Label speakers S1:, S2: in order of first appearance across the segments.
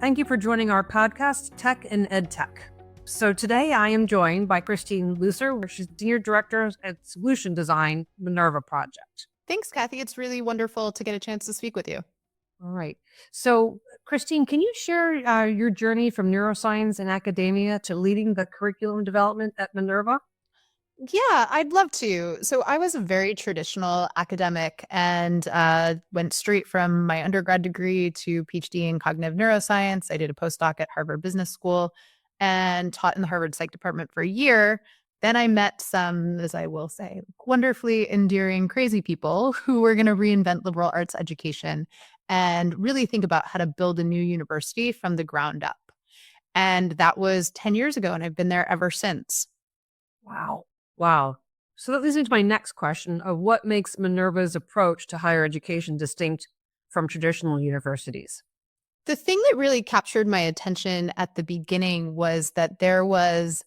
S1: Thank you for joining our podcast, Tech and EdTech. So today I am joined by Christine Lucer, where she's Senior Director at Solution Design, Minerva Project.
S2: Thanks, Kathy. It's really wonderful to get a chance to speak with you.
S1: All right. So Christine, can you share your journey from neuroscience and academia to leading the curriculum development at Minerva?
S2: Yeah, I'd love to. So I was a very traditional academic and went straight from my undergrad degree to PhD in cognitive neuroscience. I did a postdoc at Harvard Business School and taught in the Harvard Psych Department for a year. Then I met some, as I will say, wonderfully endearing, crazy people who were going to reinvent liberal arts education and really think about how to build a new university from the ground up. And that was 10 years ago, and I've been there ever since.
S1: Wow. So that leads me to my next question of what makes Minerva's approach to higher education distinct from traditional universities?
S2: The thing that really captured my attention at the beginning was that there was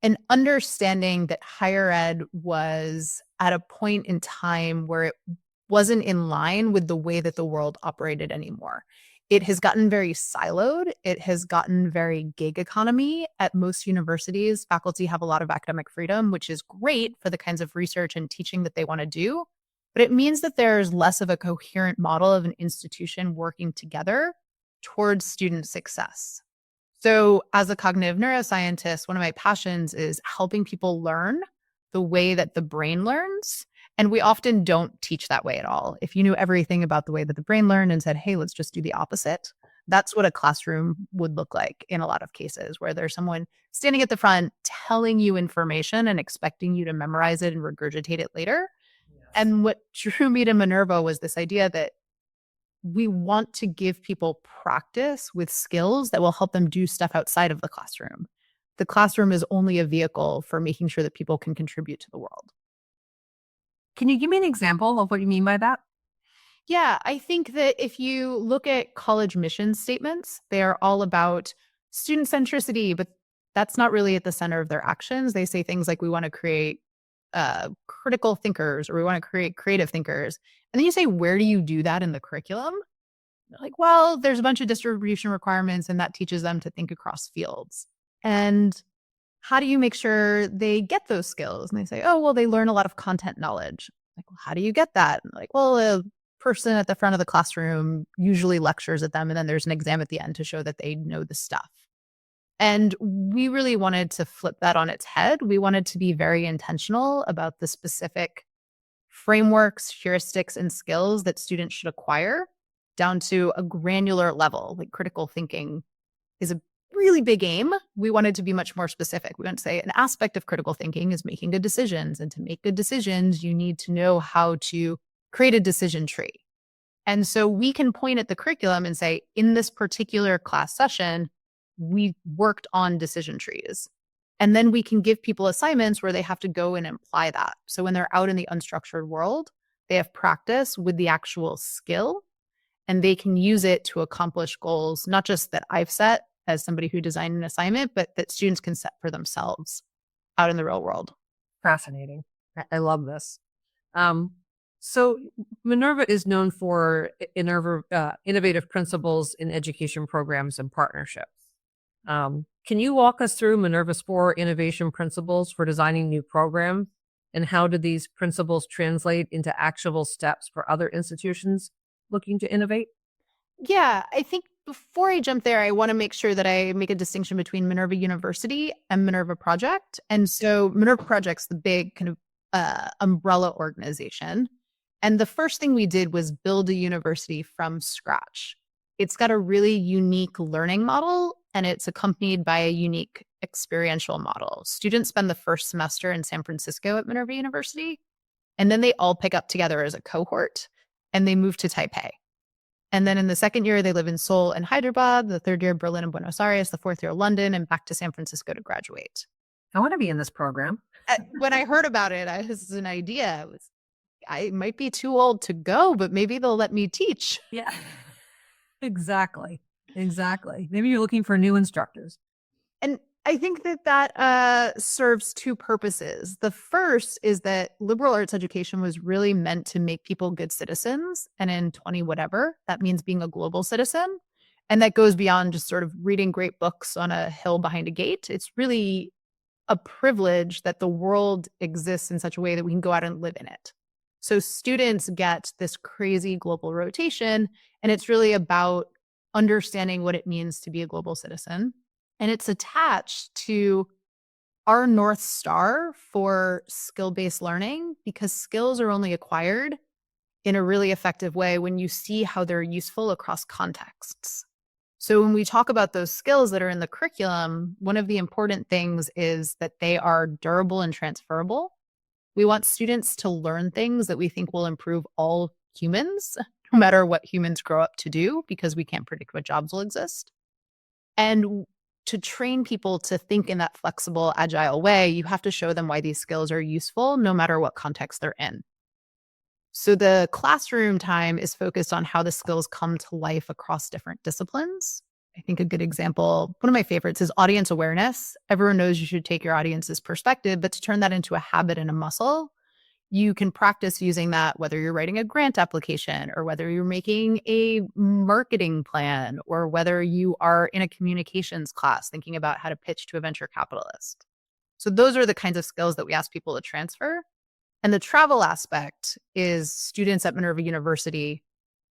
S2: an understanding that higher ed was at a point in time where it wasn't in line with the way that the world operated anymore. It has gotten very siloed. It has gotten very gig economy at most universities. Faculty have a lot of academic freedom, which is great for the kinds of research and teaching that they want to do. But it means that there's less of a coherent model of an institution working together towards student success. So as a cognitive neuroscientist, one of my passions is helping people learn the way that the brain learns. And we often don't teach that way at all. If you knew everything about the way that the brain learned and said, hey, let's just do the opposite, that's what a classroom would look like in a lot of cases, where there's someone standing at the front telling you information and expecting you to memorize it and regurgitate it later. Yes. And what drew me to Minerva was this idea that we want to give people practice with skills that will help them do stuff outside of the classroom. The classroom is only a vehicle for making sure that people can contribute to the world.
S1: Can you give me an example of what you mean by that?
S2: Yeah, I think that if you look at college mission statements, they are all about student centricity, but that's not really at the center of their actions. They say things like, we want to create critical thinkers, or we want to create creative thinkers. And then you say, where do you do that in the curriculum? They're like, well, there's a bunch of distribution requirements and that teaches them to think across fields. And how do you make sure they get those skills? And they say, oh, well, they learn a lot of content knowledge. Like, well, how do you get that? And like, well, a person at the front of the classroom usually lectures at them, and then there's an exam at the end to show that they know the stuff. And we really wanted to flip that on its head. We wanted to be very intentional about the specific frameworks, heuristics, and skills that students should acquire down to a granular level. Like, critical thinking is a really big aim. We wanted to be much more specific. We want to say an aspect of critical thinking is making good decisions. And to make good decisions, you need to know how to create a decision tree. And so we can point at the curriculum and say, in this particular class session, we worked on decision trees. And then we can give people assignments where they have to go and apply that. So when they're out in the unstructured world, they have practice with the actual skill, and they can use it to accomplish goals, not just that I've set as somebody who designed an assignment, but that students can set for themselves out in the real world.
S1: Fascinating. I love this. So Minerva is known for innovative principles in education programs and partnerships. Can you walk us through Minerva's 4 innovation principles for designing new programs, and how do these principles translate into actionable steps for other institutions looking to innovate?
S2: Yeah, I think before I jump there, I want to make sure that I make a distinction between Minerva University and Minerva Project. And so Minerva Project's the big kind of umbrella organization. And the first thing we did was build a university from scratch. It's got a really unique learning model, and it's accompanied by a unique experiential model. Students spend the first semester in San Francisco at Minerva University, and then they all pick up together as a cohort, and they move to Taipei. And then in the second year, they live in Seoul and Hyderabad, the third year, Berlin and Buenos Aires, the fourth year, London, and back to San Francisco to graduate.
S1: I want to be in this program.
S2: When I heard about it, this is an idea. I might be too old to go, but maybe they'll let me teach.
S1: Yeah, exactly. Maybe you're looking for new instructors.
S2: And I think that serves 2 purposes. The first is that liberal arts education was really meant to make people good citizens. And in 20 whatever, that means being a global citizen. And that goes beyond just sort of reading great books on a hill behind a gate. It's really a privilege that the world exists in such a way that we can go out and live in it. So students get this crazy global rotation, and it's really about understanding what it means to be a global citizen. And it's attached to our North Star for skill based learning because skills are only acquired in a really effective way when you see how they're useful across contexts. So when we talk about those skills that are in the curriculum, one of the important things is that they are durable and transferable. We want students to learn things that we think will improve all humans, no matter what humans grow up to do, because we can't predict what jobs will exist. And to train people to think in that flexible, agile way, you have to show them why these skills are useful, no matter what context they're in. So the classroom time is focused on how the skills come to life across different disciplines. I think a good example, one of my favorites is audience awareness. Everyone knows you should take your audience's perspective, but to turn that into a habit and a muscle, you can practice using that whether you're writing a grant application or whether you're making a marketing plan or whether you are in a communications class thinking about how to pitch to a venture capitalist. So those are the kinds of skills that we ask people to transfer. And the travel aspect is students at Minerva University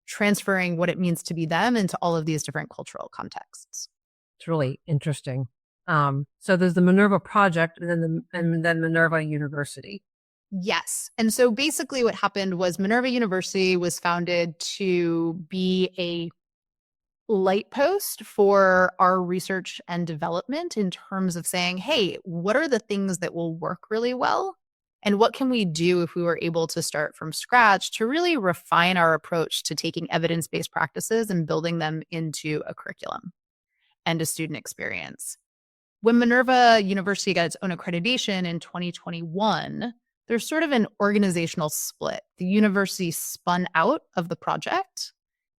S2: transferring what it means to be them into all of these different cultural contexts.
S1: It's really interesting. So there's the Minerva project and then Minerva University.
S2: Yes. And so basically what happened was Minerva University was founded to be a light post for our research and development in terms of saying, hey, what are the things that will work really well? And what can we do if we were able to start from scratch to really refine our approach to taking evidence-based practices and building them into a curriculum and a student experience? When Minerva University got its own accreditation in 2021, there's sort of an organizational split. The university spun out of the project,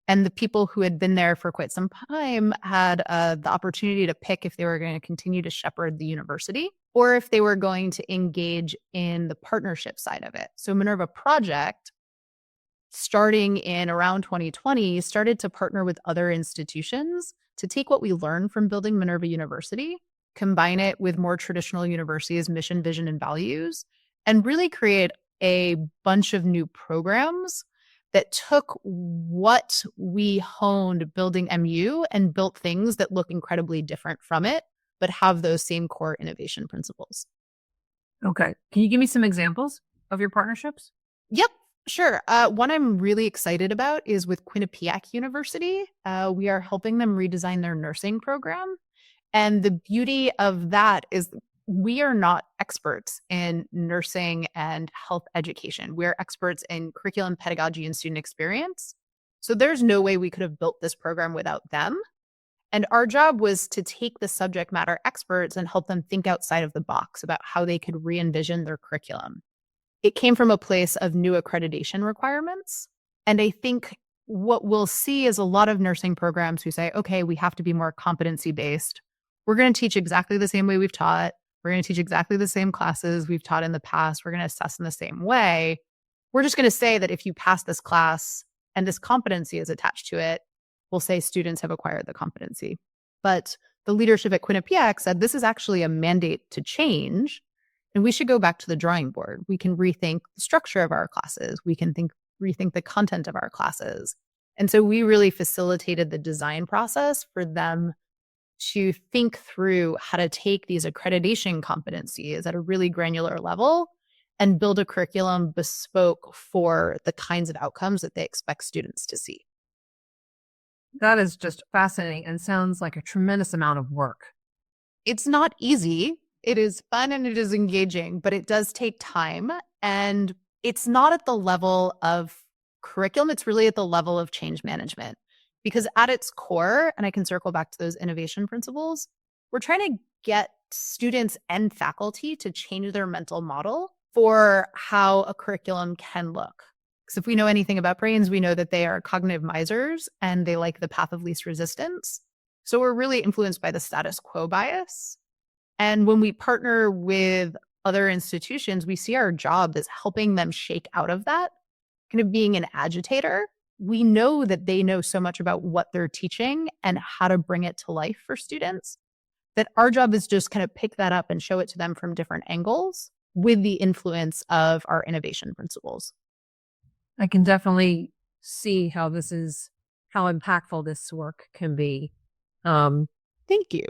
S2: and the people who had been there for quite some time had the opportunity to pick if they were going to continue to shepherd the university or if they were going to engage in the partnership side of it. So Minerva Project, starting in around 2020, started to partner with other institutions to take what we learned from building Minerva University, combine it with more traditional universities' mission, vision, and values, and really create a bunch of new programs that took what we honed building MU and built things that look incredibly different from it, but have those same core innovation principles.
S1: Okay. Can you give me some examples of your partnerships?
S2: Yep, sure. One I'm really excited about is with Quinnipiac University. We are helping them redesign their nursing program. And the beauty of that is we are not experts in nursing and health education. We're experts in curriculum, pedagogy, and student experience. So there's no way we could have built this program without them. And our job was to take the subject matter experts and help them think outside of the box about how they could re-envision their curriculum. It came from a place of new accreditation requirements. And I think what we'll see is a lot of nursing programs who say, okay, we have to be more competency-based. We're going to teach exactly the same way we've taught. We're going to teach exactly the same classes we've taught in the past. We're going to assess in the same way. We're just going to say that if you pass this class and this competency is attached to it, we'll say students have acquired the competency. But the leadership at Quinnipiac said this is actually a mandate to change, and we should go back to the drawing board. We can rethink the structure of our classes. We can rethink the content of our classes. And so we really facilitated the design process for them to think through how to take these accreditation competencies at a really granular level and build a curriculum bespoke for the kinds of outcomes that they expect students to see.
S1: That is just fascinating and sounds like a tremendous amount of work.
S2: It's not easy. It is fun and it is engaging, but it does take time. And it's not at the level of curriculum. It's really at the level of change management. Because at its core, and I can circle back to those innovation principles, we're trying to get students and faculty to change their mental model for how a curriculum can look. Because if we know anything about brains, we know that they are cognitive misers and they like the path of least resistance. So we're really influenced by the status quo bias. And when we partner with other institutions, we see our job as helping them shake out of that, kind of being an agitator, we know that they know so much about what they're teaching and how to bring it to life for students that our job is just kind of pick that up and show it to them from different angles with the influence of our innovation principles.
S1: I can definitely see how impactful this work can be. Um,
S2: Thank you.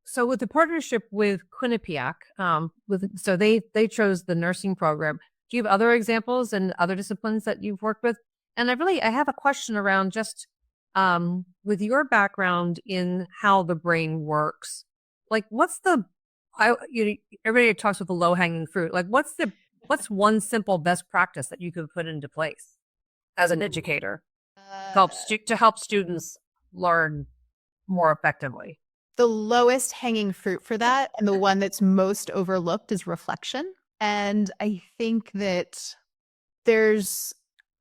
S1: so with the partnership with Quinnipiac, so they chose the nursing program. Do you have other examples and other disciplines that you've worked with? And I have a question around just with your background in how the brain works. Like, everybody talks with the low hanging fruit. Like, what's one simple best practice that you could put into place as an educator to help students learn more effectively?
S2: The lowest hanging fruit for that, and the one that's most overlooked, is reflection. And I think that there's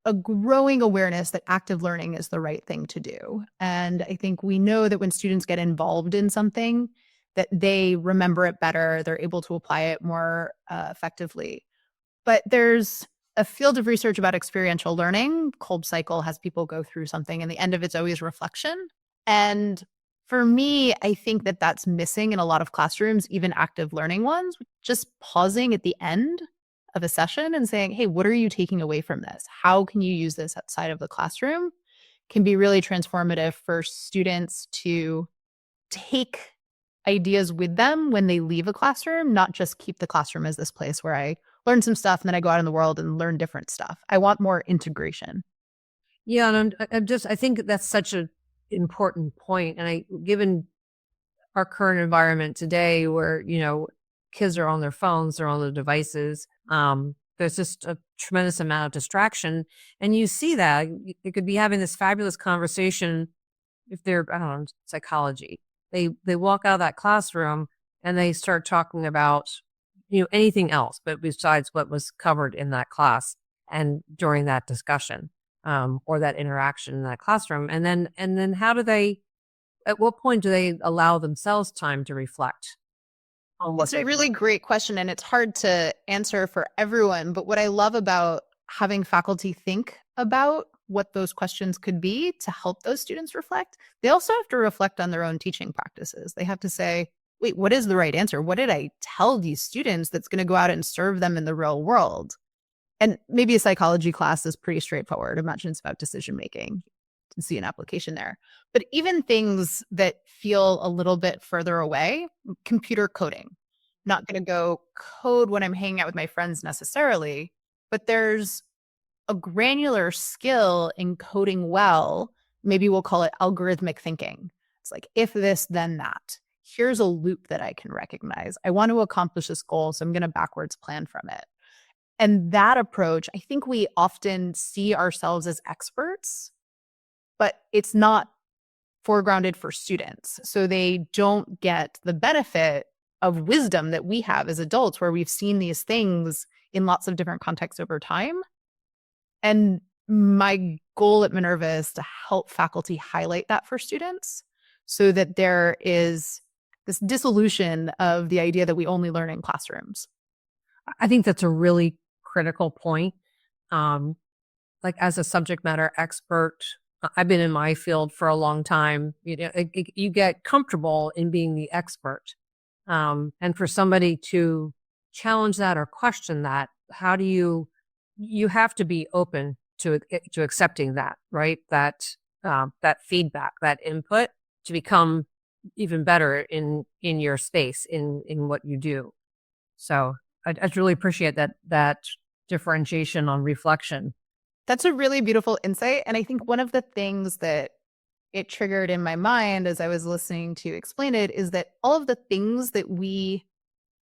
S2: a growing awareness that active learning is the right thing to do. And I think we know that when students get involved in something, that they remember it better, they're able to apply it more effectively. But there's a field of research about experiential learning. Kolb Cycle has people go through something, and the end of it's always reflection. And for me, I think that that's missing in a lot of classrooms, even active learning ones. Just pausing at the end of a session and saying, hey, what are you taking away from this? How can you use this outside of the classroom? Can be really transformative for students to take ideas with them when they leave a classroom, not just keep the classroom as this place where I learn some stuff and then I go out in the world and learn different stuff. I want more integration.
S1: Yeah, and I think that's such an important point. And given our current environment today, where kids are on their phones, they're on their devices. There's just a tremendous amount of distraction, and you see that they could be having this fabulous conversation. If they're, I don't know, psychology, they walk out of that classroom and they start talking about anything else, but besides what was covered in that class and during that discussion, or that interaction in that classroom, and then how do they? At what point do they allow themselves time to reflect on what
S2: It's a really great question, and it's hard to answer for everyone. But what I love about having faculty think about what those questions could be to help those students reflect, they also have to reflect on their own teaching practices. They have to say, wait, what is the right answer? What did I tell these students that's going to go out and serve them in the real world? And maybe a psychology class is pretty straightforward. Imagine it's about decision making. To see an application there. But even things that feel a little bit further away, computer coding. Not going to go code when I'm hanging out with my friends necessarily, but there's a granular skill in coding well. Maybe we'll call it algorithmic thinking. It's like, if this, then that. Here's a loop that I can recognize. I want to accomplish this goal, so I'm going to backwards plan from it. And that approach, I think we often see ourselves as experts, but it's not foregrounded for students. So they don't get the benefit of wisdom that we have as adults, where we've seen these things in lots of different contexts over time. And my goal at Minerva is to help faculty highlight that for students so that there is this dissolution of the idea that we only learn in classrooms.
S1: I think that's a really critical point. Like, as a subject matter expert, I've been in my field for a long time. You get comfortable in being the expert. And for somebody to challenge that or question that, how do you have to be open to accepting that, right? That feedback, that input, to become even better in your space, in what you do. So I really appreciate that differentiation on reflection.
S2: That's a really beautiful insight. And I think one of the things that it triggered in my mind as I was listening to you explain it is that all of the things that we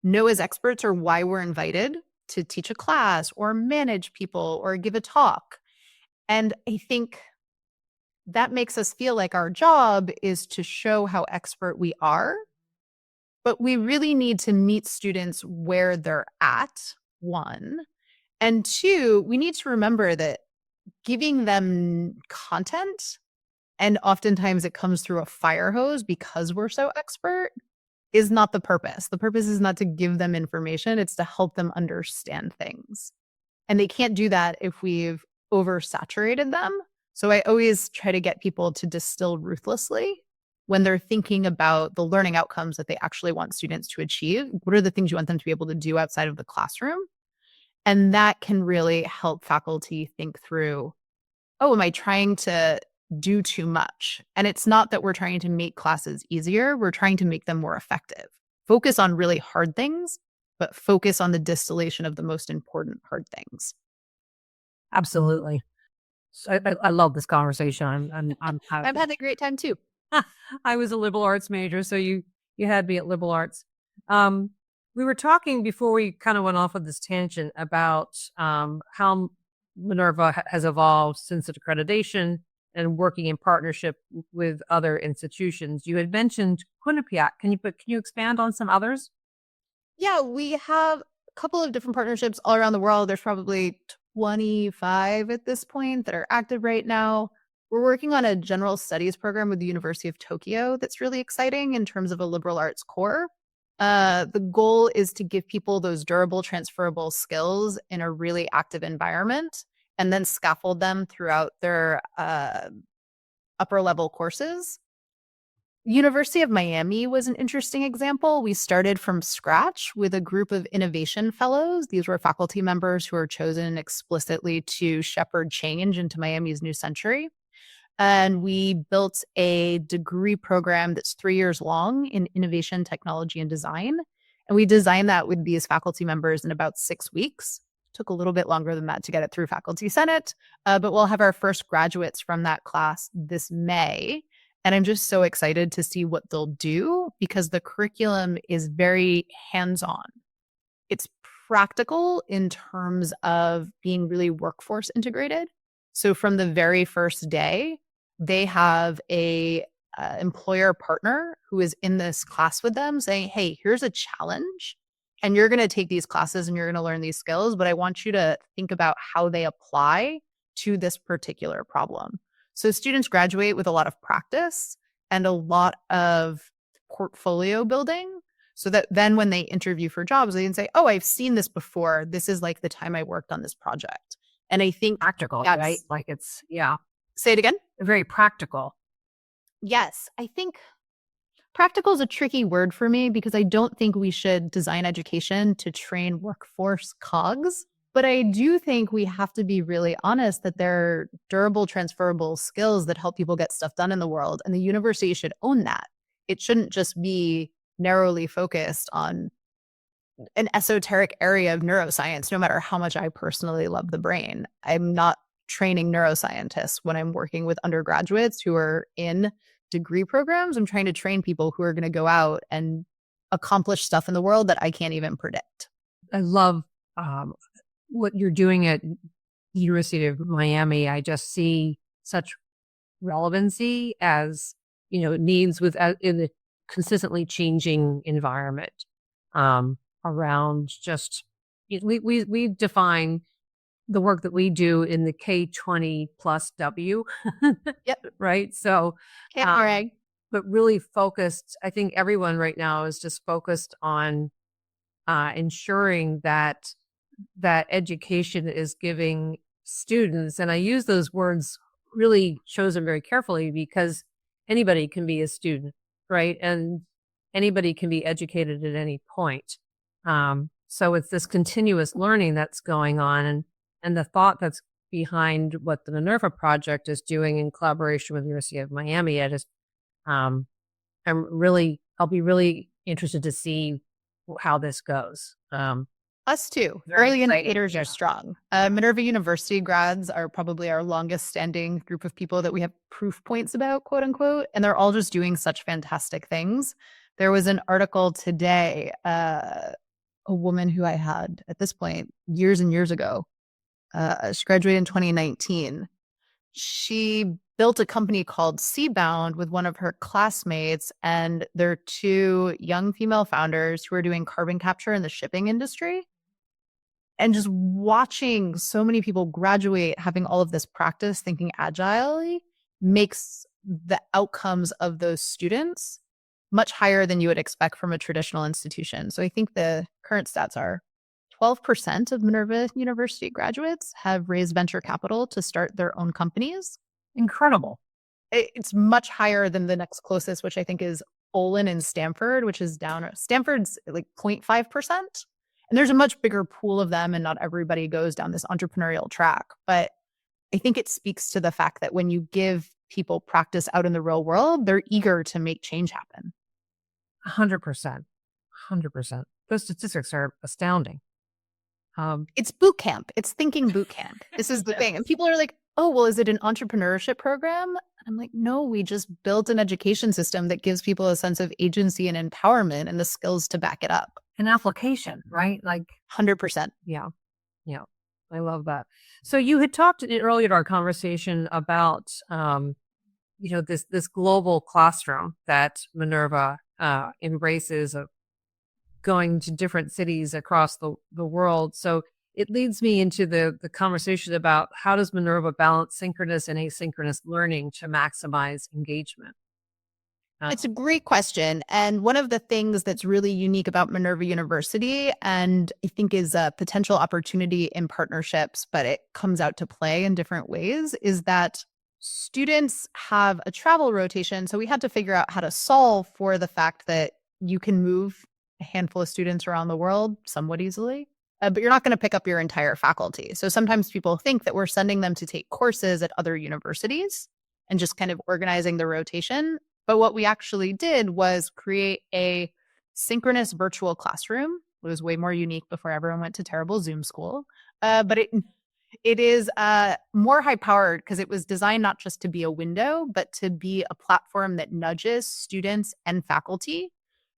S2: know as experts are why we're invited to teach a class or manage people or give a talk. And I think that makes us feel like our job is to show how expert we are. But we really need to meet students where they're at, one. And two, we need to remember that giving them content, and oftentimes it comes through a fire hose because we're so expert, is not the purpose. The purpose is not to give them information. It's to help them understand things. And they can't do that if we've oversaturated them So I always try to get people to distill ruthlessly when they're thinking about the learning outcomes that they actually want students to achieve. What are the things you want them to be able to do outside of the classroom? And that can really help faculty think through, oh, am I trying to do too much? And it's not that we're trying to make classes easier, we're trying to make them more effective. Focus on really hard things, but focus on the distillation of the most important hard things.
S1: Absolutely. So I love this conversation. I'm
S2: I've had a great time too.
S1: I was a liberal arts major, so you had me at liberal arts. Um, we were talking before we kind of went off of this tangent about how Minerva has evolved since its accreditation and working in partnership with other institutions. You had mentioned Quinnipiac. Can you expand on some others?
S2: Yeah, we have a couple of different partnerships all around the world. There's probably 25 at this point that are active right now. We're working on a general studies program with the University of Tokyo that's really exciting in terms of a liberal arts core. The goal is to give people those durable, transferable skills in a really active environment and then scaffold them throughout their upper level courses. University of Miami was an interesting example. We started from scratch with a group of innovation fellows. These were faculty members who were chosen explicitly to shepherd change into Miami's new century. And we built a degree program that's 3 years long in innovation, technology, and design. And we designed that with these faculty members in about 6 weeks. Took a little bit longer than that to get it through Faculty Senate, but we'll have our first graduates from that class this May. And I'm just so excited to see what they'll do because the curriculum is very hands-on. It's practical in terms of being really workforce integrated. So from the very first day, they have a employer partner who is in this class with them saying, hey, here's a challenge. And you're going to take these classes and you're going to learn these skills, but I want you to think about how they apply to this particular problem. So students graduate with a lot of practice and a lot of portfolio building so that then when they interview for jobs, they can say, oh, I've seen this before. This is like the time I worked on this project. And I think
S1: Practical, right? Like yeah.
S2: Say it again.
S1: Very practical.
S2: Yes, I think practical is a tricky word for me because I don't think we should design education to train workforce cogs. But I do think we have to be really honest that they're durable, transferable skills that help people get stuff done in the world. And the university should own that. It shouldn't just be narrowly focused on an esoteric area of neuroscience, no matter how much I personally love the brain. I'm not training neuroscientists when I'm working with undergraduates who are in degree programs. I'm trying to train people who are going to go out and accomplish stuff in the world that I can't even predict.
S1: I love what you're doing at University of Miami. I just see such relevancy as, needs in the consistently changing environment around just, we define the work that we do in the K20 plus W.
S2: Yep.
S1: Right. So, but really focused, I think everyone right now is just focused on ensuring that education is giving students, and I use those words really chosen very carefully because anybody can be a student, right? And anybody can be educated at any point. So it's this continuous learning that's going on, and the thought that's behind what the Minerva Project is doing in collaboration with the University of Miami. I'll be really interested to see how this goes.
S2: Us too. Early indicators are strong. Minerva University grads are probably our longest standing group of people that we have proof points about, quote unquote, and they're all just doing such fantastic things. There was an article today, a woman who I had at this point years and years ago. She graduated in 2019. She built a company called Seabound with one of her classmates, and they're two young female founders who are doing carbon capture in the shipping industry. And just watching so many people graduate, having all of this practice, thinking agilely, makes the outcomes of those students much higher than you would expect from a traditional institution. So I think the current stats are 12% of Minerva University graduates have raised venture capital to start their own companies.
S1: Incredible.
S2: It's much higher than the next closest, which I think is Olin and Stanford, which is down. Stanford's like 0.5%. And there's a much bigger pool of them, and not everybody goes down this entrepreneurial track. But I think it speaks to the fact that when you give people practice out in the real world, they're eager to make change happen.
S1: 100%. 100%. Those statistics are astounding.
S2: It's boot camp. It's thinking boot camp. This is the thing. And people are like, oh, well, is it an entrepreneurship program? And I'm like, no, we just built an education system that gives people a sense of agency and empowerment and the skills to back it up.
S1: An application, right? Like
S2: 100%.
S1: Yeah. Yeah. I love that. So you had talked earlier in our conversation about, this global classroom that Minerva embraces of going to different cities across the world. So it leads me into the conversation about how does Minerva balance synchronous and asynchronous learning to maximize engagement?
S2: It's a great question. And one of the things that's really unique about Minerva University, and I think is a potential opportunity in partnerships, but it comes out to play in different ways, is that students have a travel rotation. So we had to figure out how to solve for the fact that you can move a handful of students around the world somewhat easily, but you're not going to pick up your entire faculty. So sometimes people think that we're sending them to take courses at other universities and just kind of organizing the rotation. But what we actually did was create a synchronous virtual classroom. It was way more unique before everyone went to terrible Zoom school. But it is more high powered because it was designed not just to be a window, but to be a platform that nudges students and faculty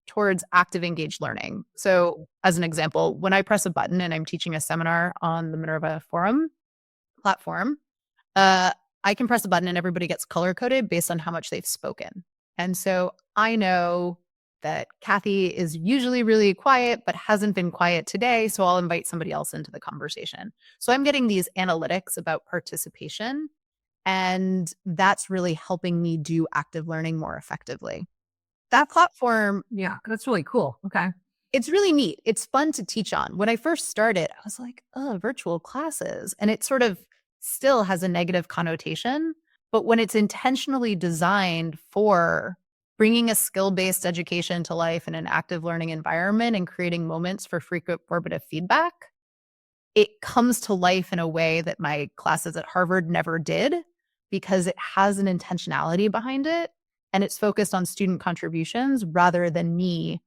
S2: towards active engaged learning. So as an example, when I press a button and I'm teaching a seminar on the Minerva Forum platform, I can press a button and everybody gets color coded based on how much they've spoken. And so I know that Kathy is usually really quiet, but hasn't been quiet today. So I'll invite somebody else into the conversation. So I'm getting these analytics about participation, and that's really helping me do active learning more effectively. That platform,
S1: Yeah, that's really cool. Okay.
S2: it's really neat. It's fun to teach on. When I first started, I was like, oh, virtual classes. And it sort of still has a negative connotation. But when it's intentionally designed for bringing a skill-based education to life in an active learning environment and creating moments for frequent formative feedback, it comes to life in a way that my classes at Harvard never did, because it has an intentionality behind it and it's focused on student contributions rather than me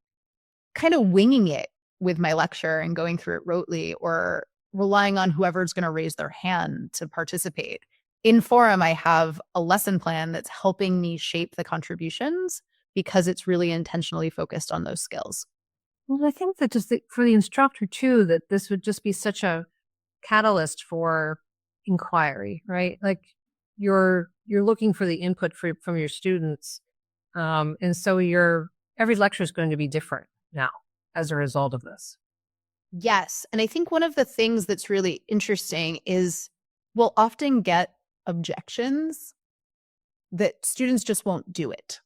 S2: kind of winging it with my lecture and going through it rotely or relying on whoever's going to raise their hand to participate. In Forum, I have a lesson plan that's helping me shape the contributions because it's really intentionally focused on those skills.
S1: Well, I think that for the instructor too, that this would just be such a catalyst for inquiry, right? Like you're looking for the input from your students, and so every lecture is going to be different now as a result of this.
S2: Yes. And I think one of the things that's really interesting is we'll often get objections that students just won't do it,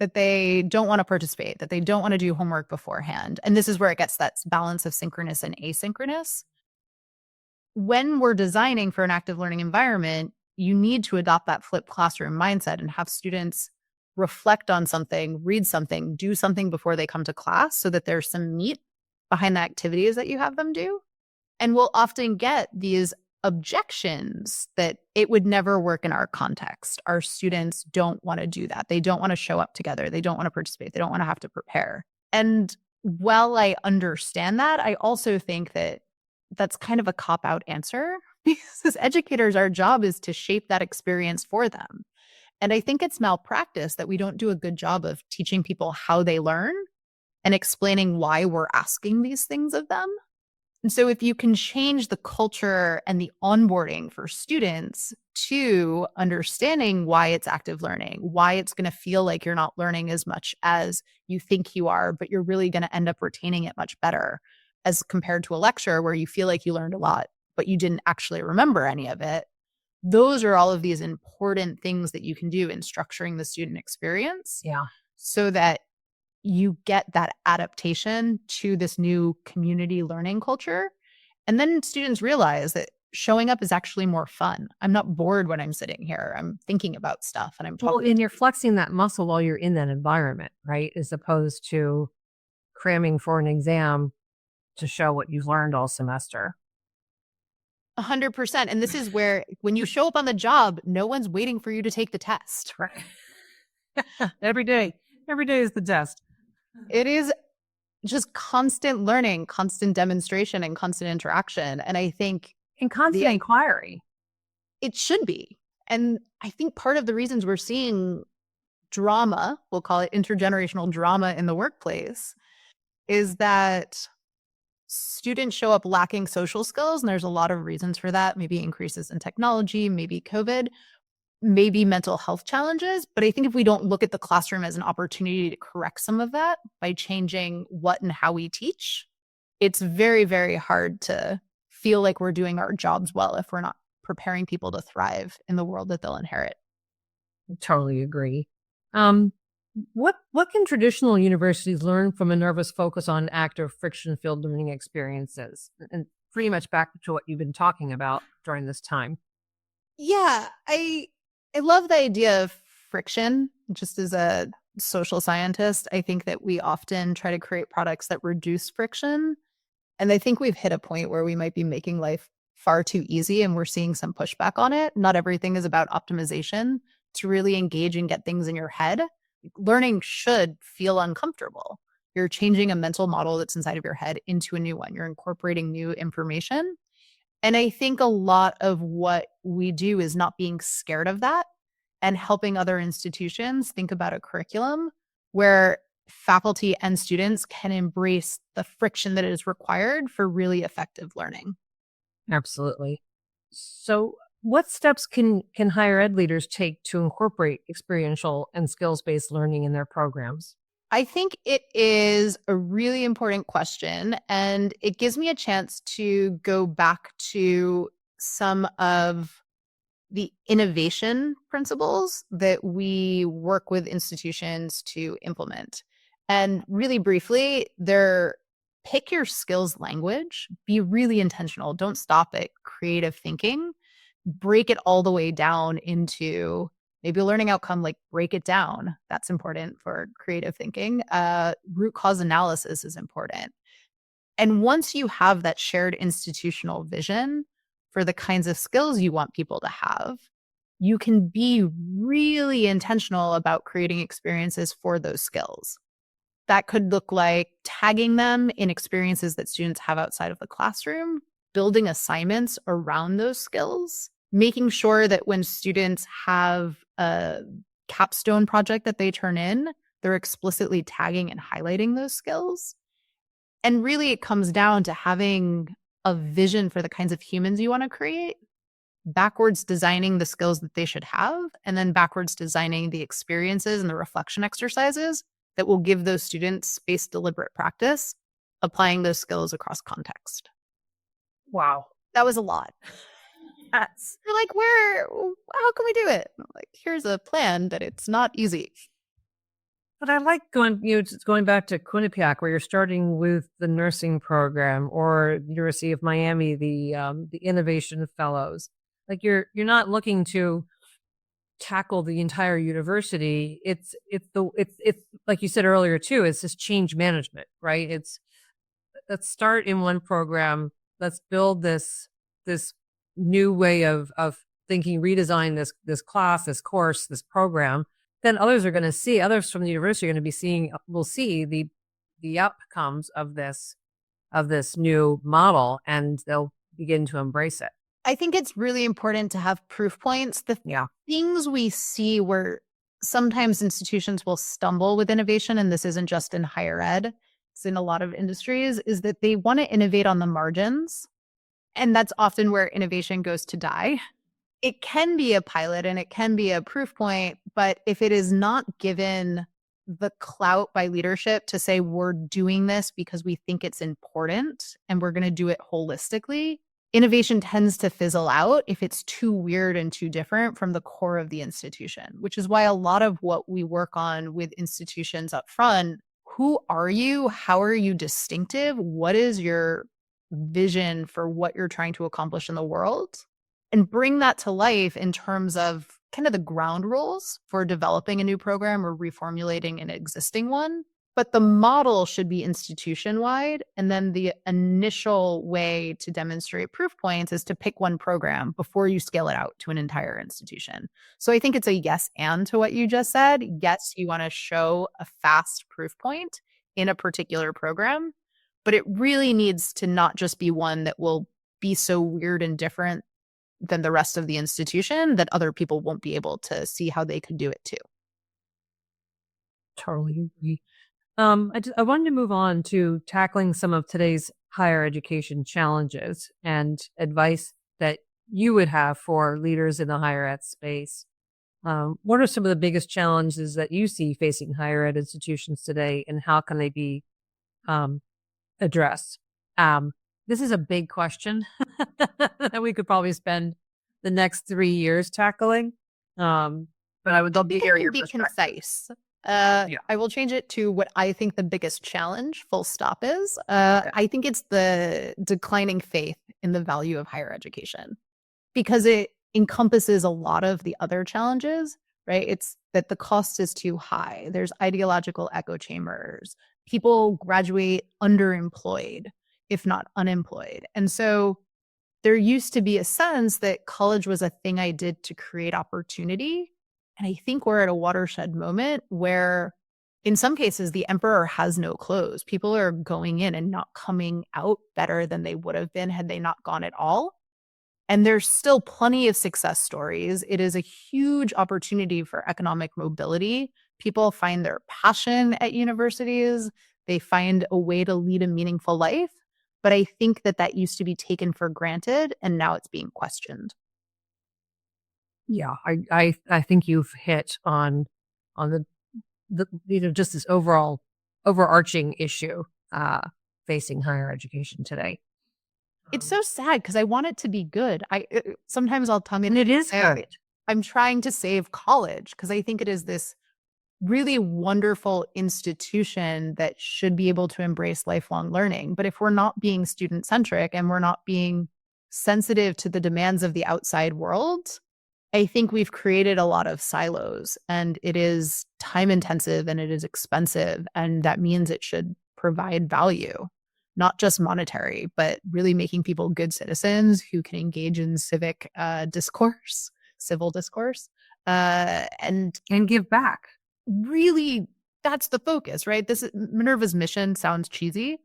S2: that they don't want to participate, that they don't want to do homework beforehand. And this is where it gets that balance of synchronous and asynchronous. When we're designing for an active learning environment, you need to adopt that flipped classroom mindset and have students reflect on something, read something, do something before they come to class so that there's some meat behind the activities that you have them do. And we'll often get these objections that it would never work in our context. Our students don't want to do that. They don't want to show up together. They don't want to participate. They don't want to have to prepare. And while I understand that, I also think that that's kind of a cop-out answer because as educators, our job is to shape that experience for them. And I think it's malpractice that we don't do a good job of teaching people how they learn and explaining why we're asking these things of them. And so if you can change the culture and the onboarding for students to understanding why it's active learning, why it's going to feel like you're not learning as much as you think you are, but you're really going to end up retaining it much better as compared to a lecture where you feel like you learned a lot, but you didn't actually remember any of it. Those are all of these important things that you can do in structuring the student experience.
S1: Yeah.
S2: So that you get that adaptation to this new community learning culture. And then students realize that showing up is actually more fun. I'm not bored when I'm sitting here. I'm thinking about stuff and I'm
S1: Well,
S2: talking.
S1: and you're flexing that muscle while you're in that environment, right? As opposed to cramming for an exam to show what you've learned all semester.
S2: 100%. And this is where, when you show up on the job, no one's waiting for you to take the test.
S1: Right. Every day. Every day is the test.
S2: It is just constant learning, constant demonstration, and constant interaction. And I think
S1: And constant inquiry.
S2: it should be. And I think part of the reasons we're seeing drama, we'll call it intergenerational drama in the workplace, is that students show up lacking social skills. And there's a lot of reasons for that. Maybe increases in technology, maybe COVID, maybe mental health challenges. But I think if we don't look at the classroom as an opportunity to correct some of that by changing what and how we teach, it's very, very hard to feel like we're doing our jobs well if we're not preparing people to thrive in the world that they'll inherit.
S1: I totally agree. What can traditional universities learn from Minerva's focus on active friction-filled learning experiences? And pretty much back to what you've been talking about during this time.
S2: Yeah, I love the idea of friction. Just as a social scientist, I think that we often try to create products that reduce friction. And I think we've hit a point where we might be making life far too easy and we're seeing some pushback on it. Not everything is about optimization. To really engage and get things in your head, learning should feel uncomfortable. You're changing a mental model that's inside of your head into a new one. You're incorporating new information. And I think a lot of what we do is not being scared of that and helping other institutions think about a curriculum where faculty and students can embrace the friction that is required for really effective learning.
S1: Absolutely. So, what steps can higher ed leaders take to incorporate experiential and skills-based learning in their programs?
S2: I think it is a really important question, and it gives me a chance to go back to some of the innovation principles that we work with institutions to implement. And really briefly, they're pick your skills language, be really intentional. Don't stop at creative thinking. Break it all the way down into maybe a learning outcome, like break it down. That's important for creative thinking. Root cause analysis is important. And once you have that shared institutional vision for the kinds of skills you want people to have, you can be really intentional about creating experiences for those skills. That could look like tagging them in experiences that students have outside of the classroom, building assignments around those skills, making sure that when students have a capstone project that they turn in, they're explicitly tagging and highlighting those skills. And really, it comes down to having a vision for the kinds of humans you want to create, backwards designing the skills that they should have, and then backwards designing the experiences and the reflection exercises that will give those students spaced, deliberate practice, applying those skills across context.
S1: Wow.
S2: That was a lot.
S1: That's
S2: You're like, how can we do it? I'm like, here's a plan, but it's not easy.
S1: But I like just going back to Quinnipiac, where you're starting with the nursing program, or University of Miami, the innovation fellows. Like you're not looking to tackle the entire university. It's like you said earlier too. It's just change management, right? Let's start in one program. Let's build this new way of thinking, redesign this class, this course, this program. Then others from the university are going to will see the outcomes of this new model, and they'll begin to embrace it.
S2: I think it's really important to have proof points. The things we see where sometimes institutions will stumble with innovation, and this isn't just in higher ed, it's in a lot of industries, is that they want to innovate on the margins. And that's often where innovation goes to die. It can be a pilot and it can be a proof point, but if it is not given the clout by leadership to say, we're doing this because we think it's important and we're going to do it holistically, innovation tends to fizzle out if it's too weird and too different from the core of the institution, which is why a lot of what we work on with institutions up front, who are you? How are you distinctive? What is your vision for what you're trying to accomplish in the world and bring that to life in terms of kind of the ground rules for developing a new program or reformulating an existing one. But the model should be institution wide. And then the initial way to demonstrate proof points is to pick one program before you scale it out to an entire institution. So I think it's a yes and to what you just said. Yes, you want to show a fast proof point in a particular program, but it really needs to not just be one that will be so weird and different than the rest of the institution that other people won't be able to see how they could do it too.
S1: Totally agree. I wanted to move on to tackling some of today's higher education challenges and advice that you would have for leaders in the higher ed space. What are some of the biggest challenges that you see facing higher ed institutions today, and how can they be addressed? This is a big question that we could probably spend the next 3 years tackling. But I would love to hear your
S2: Be
S1: perspective.
S2: concise.
S1: Yeah.
S2: I will change it to what I think the biggest challenge, full stop, is.
S1: Okay.
S2: I think it's the declining faith in the value of higher education because it encompasses a lot of the other challenges, right? It's that the cost is too high. There's ideological echo chambers. People graduate underemployed, if not unemployed. And so there used to be a sense that college was a thing I did to create opportunity. And I think we're at a watershed moment where, in some cases, the emperor has no clothes. People are going in and not coming out better than they would have been had they not gone at all. And there's still plenty of success stories. It is a huge opportunity for economic mobility. People find their passion at universities. They find a way to lead a meaningful life. But I think that used to be taken for granted, and now it's being questioned.
S1: Yeah, I think you've hit on the just this overall overarching issue facing higher education today.
S2: It's so sad because I want it to be good. Sometimes I'll tell me,
S1: And it is good.
S2: I'm trying to save college because I think it is this really wonderful institution that should be able to embrace lifelong learning. But if we're not being student centric and we're not being sensitive to the demands of the outside world, I think we've created a lot of silos, and it is time intensive and it is expensive. And that means it should provide value, not just monetary, but really making people good citizens who can engage in civic discourse, civil discourse, and
S1: give back.
S2: really that's the focus, right? This is Minerva's mission. Sounds cheesy.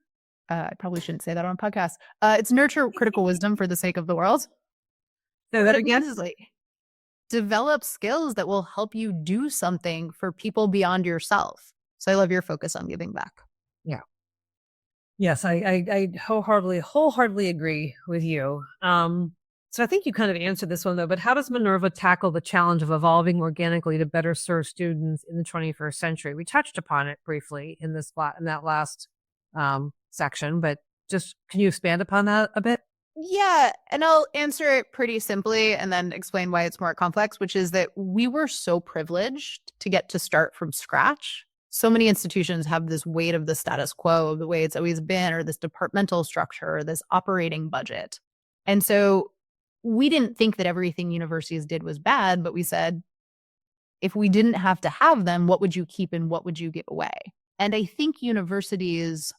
S2: I probably shouldn't say that on a podcast. It's nurture critical wisdom for the sake of the world.
S1: So that again
S2: is like develop skills that will help you do something for people beyond yourself. So I love your focus on giving back.
S1: Yeah. Yes, I wholeheartedly agree with you. So I think you kind of answered this one though, but how does Minerva tackle the challenge of evolving organically to better serve students in the 21st century? We touched upon it briefly in that last section, but just can you expand upon that a bit?
S2: Yeah, and I'll answer it pretty simply and then explain why it's more complex, which is that we were so privileged to get to start from scratch. So many institutions have this weight of the status quo, of the way it's always been, or this departmental structure, or this operating budget. And so we didn't think that everything universities did was bad, but we said, if we didn't have to have them, what would you keep and what would you give away? And I think universities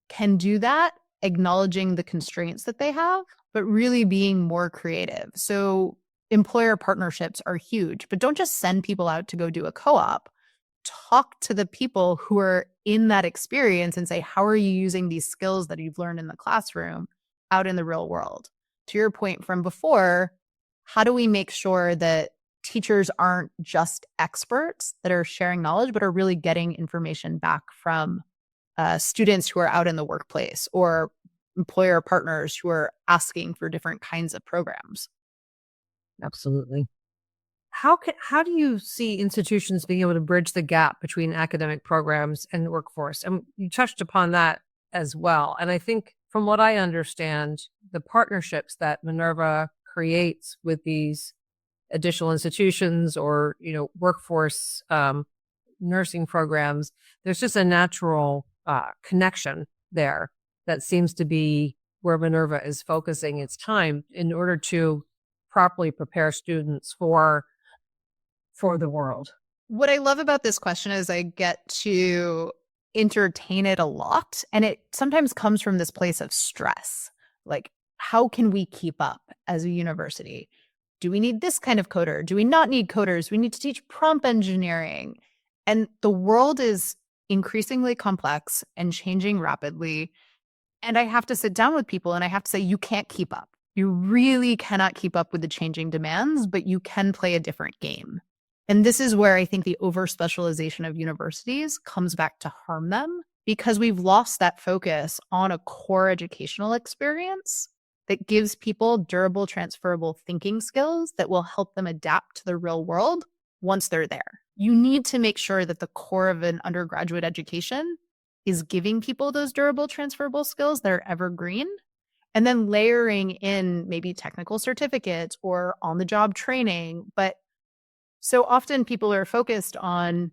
S2: can do that, acknowledging the constraints that they have, but really being more creative. So employer partnerships are huge, but don't just send people out to go do a co-op. Talk to the people who are in that experience and say, how are you using these skills that you've learned in the classroom out in the real world? To your point from before, how do we make sure that teachers aren't just experts that are sharing knowledge, but are really getting information back from students who are out in the workplace or employer partners who are asking for different kinds of programs?
S1: Absolutely. How do you see institutions being able to bridge the gap between academic programs and the workforce? And you touched upon that as well. And I think from what I understand, the partnerships that Minerva creates with these additional institutions or, workforce nursing programs, there's just a natural connection there that seems to be where Minerva is focusing its time in order to properly prepare students for the world.
S2: What I love about this question is I get to entertain it a lot. And it sometimes comes from this place of stress. Like, how can we keep up as a university? Do we need this kind of coder? Do we not need coders? We need to teach prompt engineering. And the world is increasingly complex and changing rapidly. And I have to sit down with people and I have to say, you can't keep up. You really cannot keep up with the changing demands, but you can play a different game. And this is where I think the over specialization of universities comes back to harm them because we've lost that focus on a core educational experience that gives people durable, transferable thinking skills that will help them adapt to the real world once they're there. You need to make sure that the core of an undergraduate education is giving people those durable, transferable skills that are evergreen, and then layering in maybe technical certificates or on-the-job training. But so often people are focused on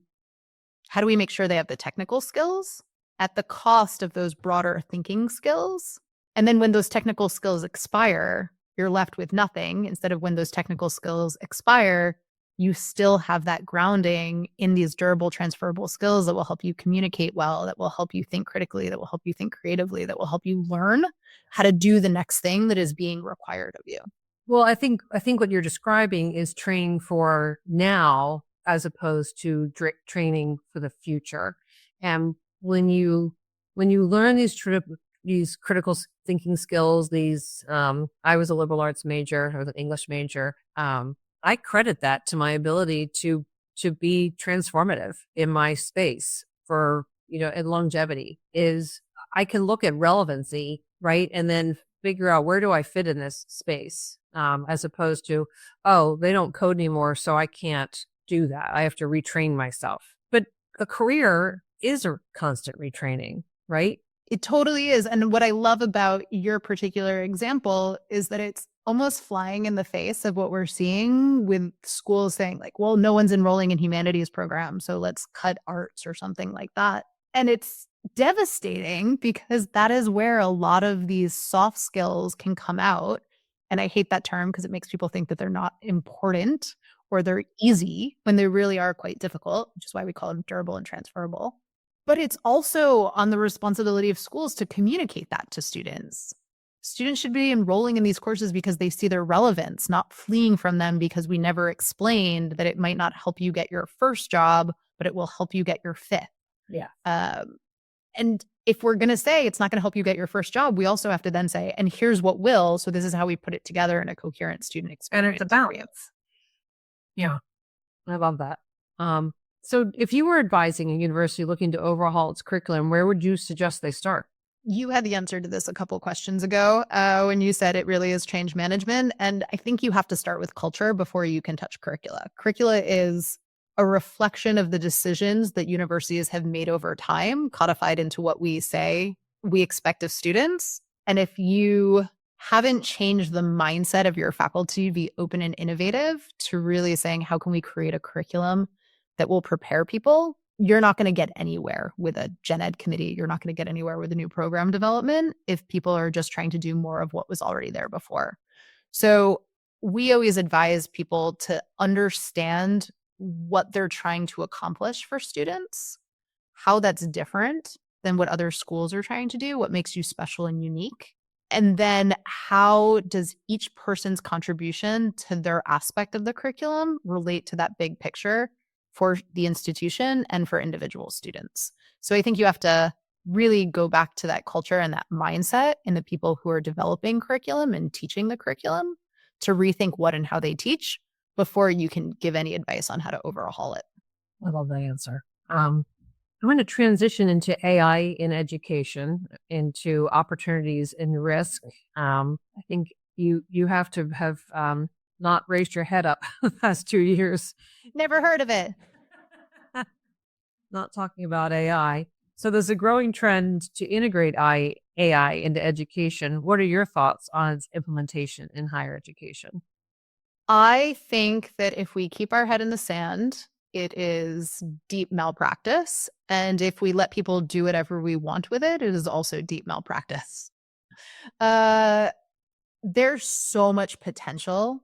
S2: how do we make sure they have the technical skills at the cost of those broader thinking skills? And then when those technical skills expire, you're left with nothing. Instead of when those technical skills expire, you still have that grounding in these durable, transferable skills that will help you communicate well, that will help you think critically, that will help you think creatively, that will help you learn how to do the next thing that is being required of you.
S1: Well, I think what you're describing is training for now as opposed to training for the future. And when you learn these critical thinking skills, I was a liberal arts major, I was an English major. I credit that to my ability to be transformative in my space for, and longevity is I can look at relevancy, right? And then figure out where do I fit in this space, as opposed to, oh, they don't code anymore, so I can't do that. I have to retrain myself. But a career is a constant retraining, right?
S2: It totally is. And what I love about your particular example is that it's almost flying in the face of what we're seeing with schools saying like, well, no one's enrolling in humanities programs, so let's cut arts or something like that. And it's devastating because that is where a lot of these soft skills can come out. And I hate that term because it makes people think that they're not important or they're easy when they really are quite difficult, which is why we call them durable and transferable. But it's also on the responsibility of schools to communicate that to students. Students should be enrolling in these courses because they see their relevance, not fleeing from them because we never explained that it might not help you get your first job, but it will help you get your fifth.
S1: Yeah.
S2: And if we're going to say it's not going to help you get your first job, we also have to then say, and here's what will. So this is how we put it together in a coherent student experience.
S1: And it's a balance. Yeah. I love that. So if you were advising a university looking to overhaul its curriculum, where would you suggest they start?
S2: You had the answer to this a couple questions ago when you said it really is change management. And I think you have to start with culture before you can touch curricula. Curricula is a reflection of the decisions that universities have made over time, codified into what we say we expect of students. And if you haven't changed the mindset of your faculty to be open and innovative to really saying, how can we create a curriculum that will prepare people, you're not going to get anywhere with a gen ed committee. You're not going to get anywhere with a new program development if people are just trying to do more of what was already there before. So we always advise people to understand what they're trying to accomplish for students, how that's different than what other schools are trying to do, what makes you special and unique. And then how does each person's contribution to their aspect of the curriculum relate to that big picture for the institution and for individual students? So I think you have to really go back to that culture and that mindset in the people who are developing curriculum and teaching the curriculum to rethink what and how they teach before you can give any advice on how to overhaul it.
S1: I love that answer. I'm going to transition into AI in education, into opportunities and risk. I think you have to have not raised your head up the past 2 years.
S2: Never heard of it.
S1: Not talking about AI. So there's a growing trend to integrate AI into education. What are your thoughts on its implementation in higher education?
S2: I think that if we keep our head in the sand, it is deep malpractice. And if we let people do whatever we want with it, it is also deep malpractice. uh, there's so much potential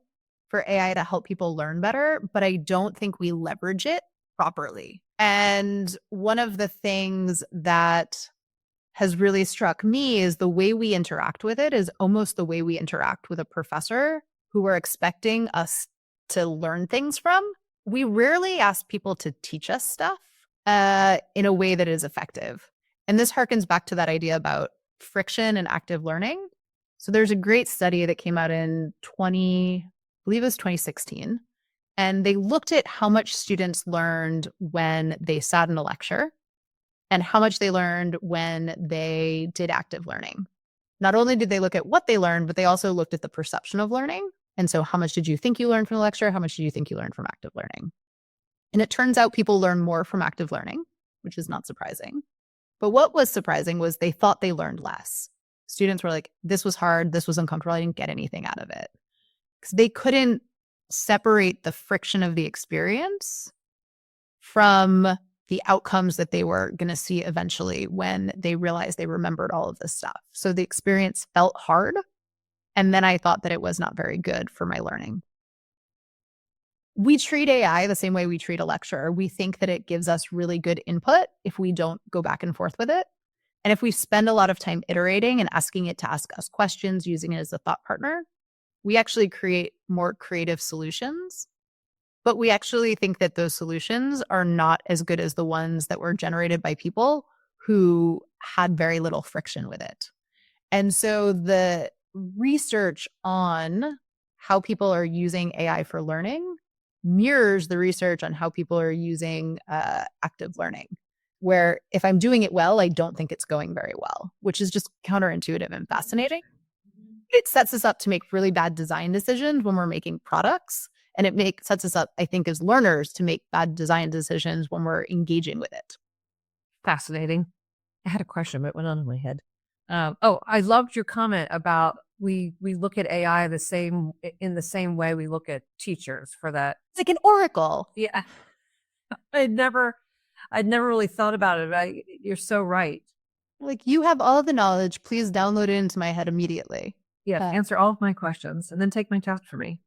S2: for AI to help people learn better, but I don't think we leverage it properly. And one of the things that has really struck me is the way we interact with it is almost the way we interact with a professor who we're expecting us to learn things from. We rarely ask people to teach us stuff in a way that is effective. And this harkens back to that idea about friction and active learning. So there's a great study that came out in I believe it was 2016, and they looked at how much students learned when they sat in a lecture and how much they learned when they did active learning. Not only did they look at what they learned, but they also looked at the perception of learning. And so how much did you think you learned from the lecture? How much did you think you learned from active learning? And it turns out people learn more from active learning, which is not surprising. But what was surprising was they thought they learned less. Students were like, this was hard, this was uncomfortable, I didn't get anything out of it. Because they couldn't separate the friction of the experience from the outcomes that they were going to see eventually when they realized they remembered all of this stuff. So the experience felt hard. And then I thought that it was not very good for my learning. We treat AI the same way we treat a lecture. We think that it gives us really good input if we don't go back and forth with it. And if we spend a lot of time iterating and asking it to ask us questions, using it as a thought partner, we actually create more creative solutions. But we actually think that those solutions are not as good as the ones that were generated by people who had very little friction with it. And so the research on how people are using AI for learning mirrors the research on how people are using active learning, where if I'm doing it well, I don't think it's going very well, which is just counterintuitive and fascinating. It sets us up to make really bad design decisions when we're making products. And it sets us up, I think, as learners to make bad design decisions when we're engaging with it.
S1: Fascinating. I had a question, but it went on in my head. I loved your comment about we look at AI in the same way we look at teachers for that.
S2: It's like an oracle.
S1: Yeah. I'd never really thought about it. You're so right.
S2: Like, you have all of the knowledge. Please download it into my head immediately.
S1: Yeah, answer all of my questions and then take my test for me.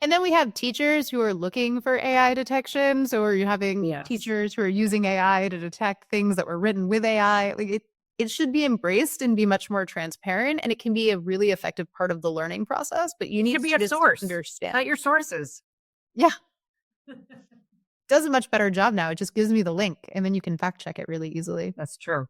S2: And then we have teachers who are looking for AI detection. So are you having teachers who are using AI to detect things that were written with AI? Like, it should be embraced and be much more transparent. And it can be a really effective part of the learning process, but you need to
S1: be a source.
S2: Understand.
S1: Cite your sources.
S2: Yeah. Does a much better job now. It just gives me the link and then you can fact check it really easily.
S1: That's true.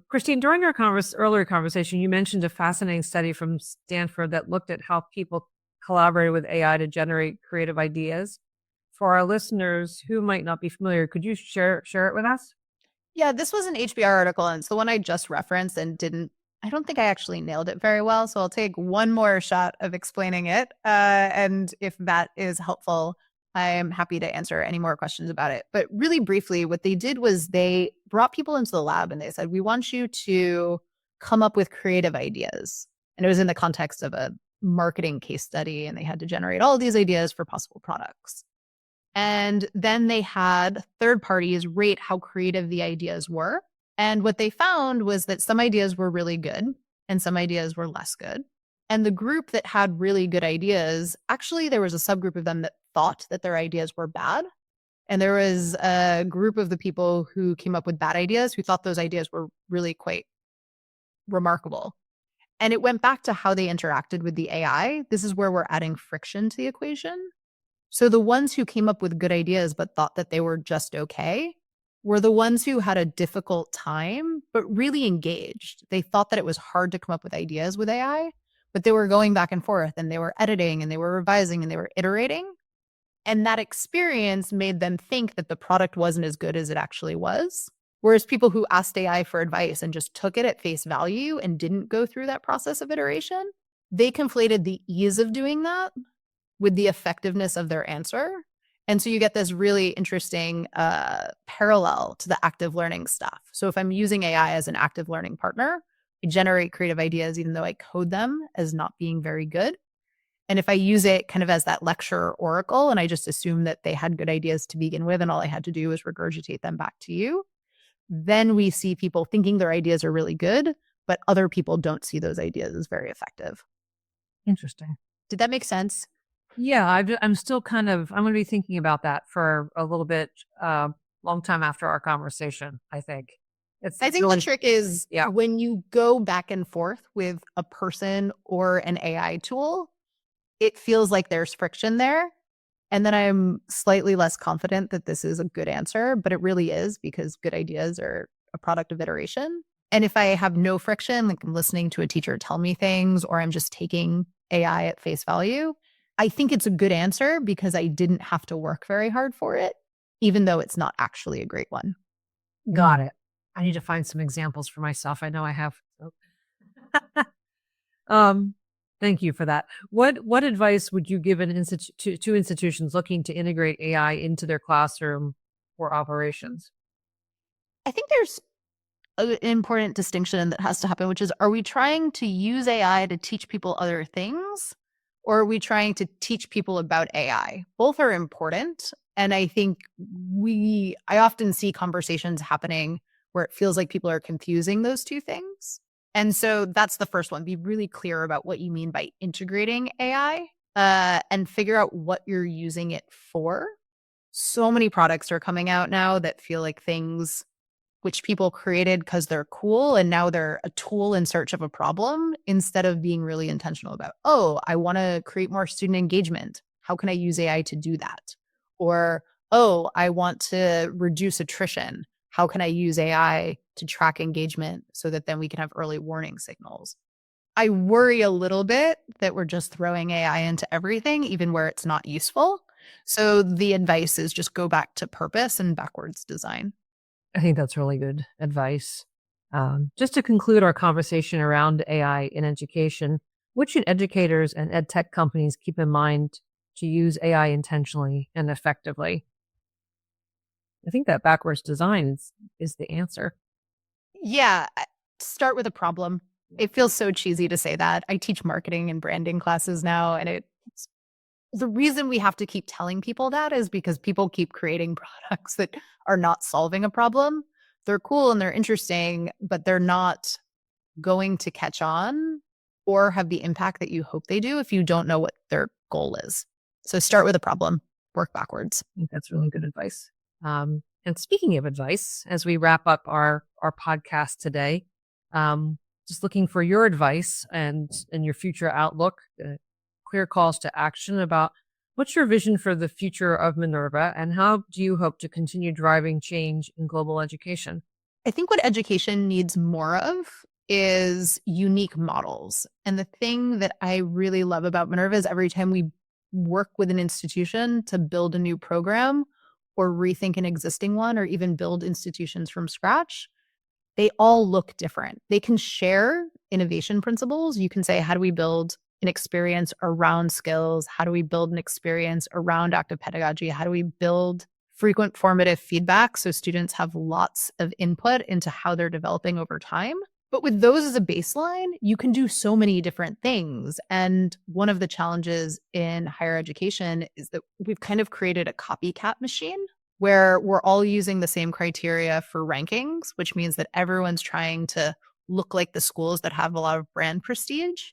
S1: Christine, during our earlier conversation, you mentioned a fascinating study from Stanford that looked at how people collaborated with AI to generate creative ideas. For our listeners who might not be familiar, could you share it with us?
S2: Yeah, this was an HBR article, and it's the one I just referenced and I don't think I actually nailed it very well. So I'll take one more shot of explaining it. And if that is helpful, I am happy to answer any more questions about it. But really briefly, what they did was they brought people into the lab and they said, we want you to come up with creative ideas. And it was in the context of a marketing case study, and they had to generate all of these ideas for possible products. And then they had third parties rate how creative the ideas were. And what they found was that some ideas were really good and some ideas were less good. And the group that had really good ideas, actually, there was a subgroup of them that thought that their ideas were bad. And there was a group of the people who came up with bad ideas who thought those ideas were really quite remarkable. And it went back to how they interacted with the AI. This is where we're adding friction to the equation. So the ones who came up with good ideas but thought that they were just okay were the ones who had a difficult time, but really engaged. They thought that it was hard to come up with ideas with AI, but they were going back and forth and they were editing and they were revising and they were iterating. And that experience made them think that the product wasn't as good as it actually was. Whereas people who asked AI for advice and just took it at face value and didn't go through that process of iteration, they conflated the ease of doing that with the effectiveness of their answer. And so you get this really interesting parallel to the active learning stuff. So if I'm using AI as an active learning partner, I generate creative ideas, even though I code them as not being very good. And if I use it kind of as that lecture oracle, and I just assume that they had good ideas to begin with, and all I had to do was regurgitate them back to you, then we see people thinking their ideas are really good, but other people don't see those ideas as very effective.
S1: Interesting.
S2: Did that make sense?
S1: Yeah, I'm still I'm going to be thinking about that for a little bit, long time after our conversation, I think.
S2: I
S1: It's
S2: think the
S1: really,
S2: trick is
S1: yeah,
S2: when you go back and forth with a person or an AI tool, it feels like there's friction there. And then I'm slightly less confident that this is a good answer, but it really is because good ideas are a product of iteration. And if I have no friction, like I'm listening to a teacher tell me things or I'm just taking AI at face value, I think it's a good answer because I didn't have to work very hard for it, even though it's not actually a great one.
S1: got it. I need to find some examples for myself. I know I have. Um, Thank you for that. What advice would you give to institutions looking to integrate AI into their classroom or operations?
S2: I think there's an important distinction that has to happen, which is, are we trying to use AI to teach people other things? Or are we trying to teach people about AI? Both are important. And I think I often see conversations happening where it feels like people are confusing those two things. And so that's the first one. Be really clear about what you mean by integrating AI and figure out what you're using it for. So many products are coming out now that feel like things which people created because they're cool and now they're a tool in search of a problem instead of being really intentional about, oh, I want to create more student engagement. How can I use AI to do that? Or, oh, I want to reduce attrition. How can I use AI to track engagement so that then we can have early warning signals? I worry a little bit that we're just throwing AI into everything, even where it's not useful. So the advice is just go back to purpose and backwards design.
S1: I think that's really good advice. Just to conclude our conversation around AI in education, what should educators and ed tech companies keep in mind to use AI intentionally and effectively? I think that backwards design is the answer.
S2: Yeah, start with a problem. It feels so cheesy to say that. I teach marketing and branding classes now, and it's the reason we have to keep telling people that is because people keep creating products that are not solving a problem. They're cool and they're interesting, but they're not going to catch on or have the impact that you hope they do if you don't know what their goal is. So start with a problem, work backwards.
S1: I think that's really good advice. And speaking of advice, as we wrap up our podcast today, just looking for your advice and your future outlook, clear calls to action about what's your vision for the future of Minerva and how do you hope to continue driving change in global education?
S2: I think what education needs more of is unique models. And the thing that I really love about Minerva is every time we work with an institution to build a new program or rethink an existing one or even build institutions from scratch, they all look different. They can share innovation principles. You can say, how do we build an experience around skills? How do we build an experience around active pedagogy? How do we build frequent formative feedback so students have lots of input into how they're developing over time? But with those as a baseline, you can do so many different things. And one of the challenges in higher education is that we've kind of created a copycat machine where we're all using the same criteria for rankings, which means that everyone's trying to look like the schools that have a lot of brand prestige.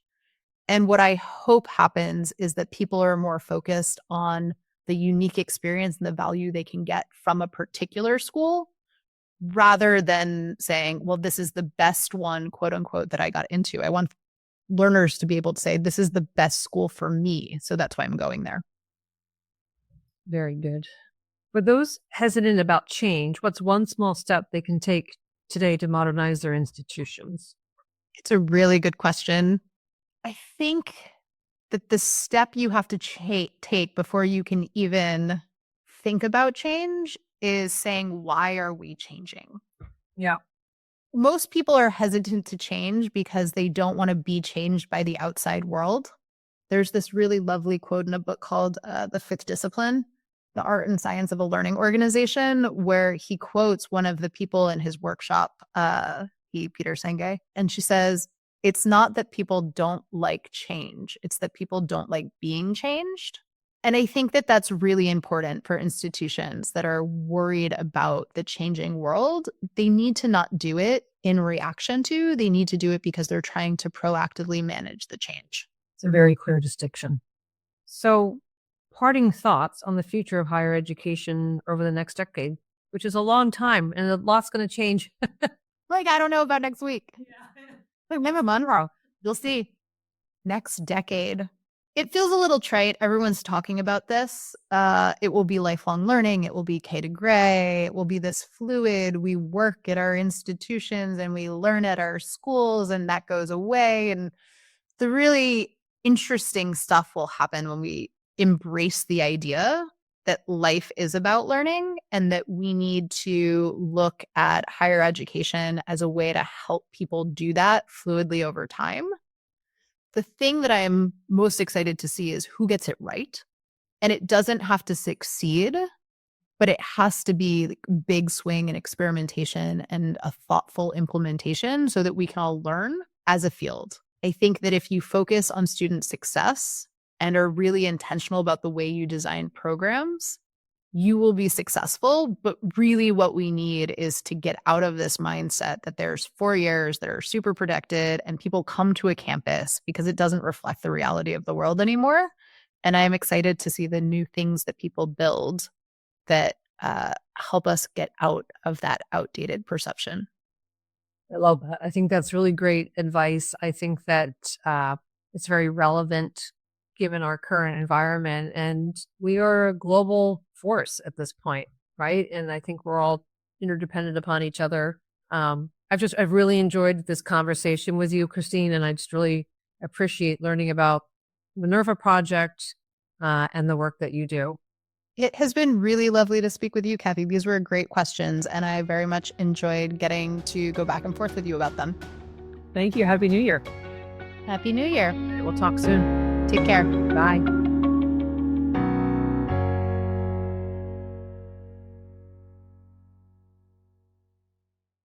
S2: And what I hope happens is that people are more focused on the unique experience and the value they can get from a particular school rather than saying, well, this is the best one, quote unquote, that I got into. I want learners to be able to say, this is the best school for me. So that's why I'm going there.
S1: Very good. For those hesitant about change, what's one small step they can take today to modernize their institutions?
S2: It's a really good question. I think that the step you have to take before you can even think about change is saying, why are we changing?
S1: Yeah.
S2: Most people are hesitant to change because they don't want to be changed by the outside world. There's this really lovely quote in a book called The Fifth Discipline, The Art and Science of a Learning Organization, where he quotes one of the people in his workshop, Peter Senge, and she says, it's not that people don't like change, it's that people don't like being changed. And I think that that's really important for institutions that are worried about the changing world. They need to not do it in reaction to. They need to do it because they're trying to proactively manage the change.
S1: It's a very clear distinction. So, parting thoughts on the future of higher education over the next decade, which is a long time and a lot's going to change.
S2: Like, I don't know about next week. Like, maybe tomorrow. You'll see. Next decade. It feels a little trite. Everyone's talking about this. It will be lifelong learning. It will be K to gray. It will be this fluid. We work at our institutions and we learn at our schools, and that goes away. And the really interesting stuff will happen when we embrace the idea that life is about learning and that we need to look at higher education as a way to help people do that fluidly over time. The thing that I am most excited to see is who gets it right. And it doesn't have to succeed, but it has to be like big swing and experimentation and a thoughtful implementation so that we can all learn as a field. I think that if you focus on student success and are really intentional about the way you design programs, you will be successful. But really what we need is to get out of this mindset that there's 4 years that are super protected and people come to a campus because it doesn't reflect the reality of the world anymore. And I'm excited to see the new things that people build that help us get out of that outdated perception.
S1: I love that. I think that's really great advice. I think that it's very relevant given our current environment, and we are a global force at this point, right? And I think we're all interdependent upon each other. I've really enjoyed this conversation with you, Christine, and I just really appreciate learning about Minerva Project and the work that you do.
S2: It has been really lovely to speak with you, Kathy. These were great questions, and I very much enjoyed getting to go back and forth with you about them.
S1: Thank you. Happy New Year.
S2: Happy New Year.
S1: We'll talk soon.
S2: Take care.
S1: Bye.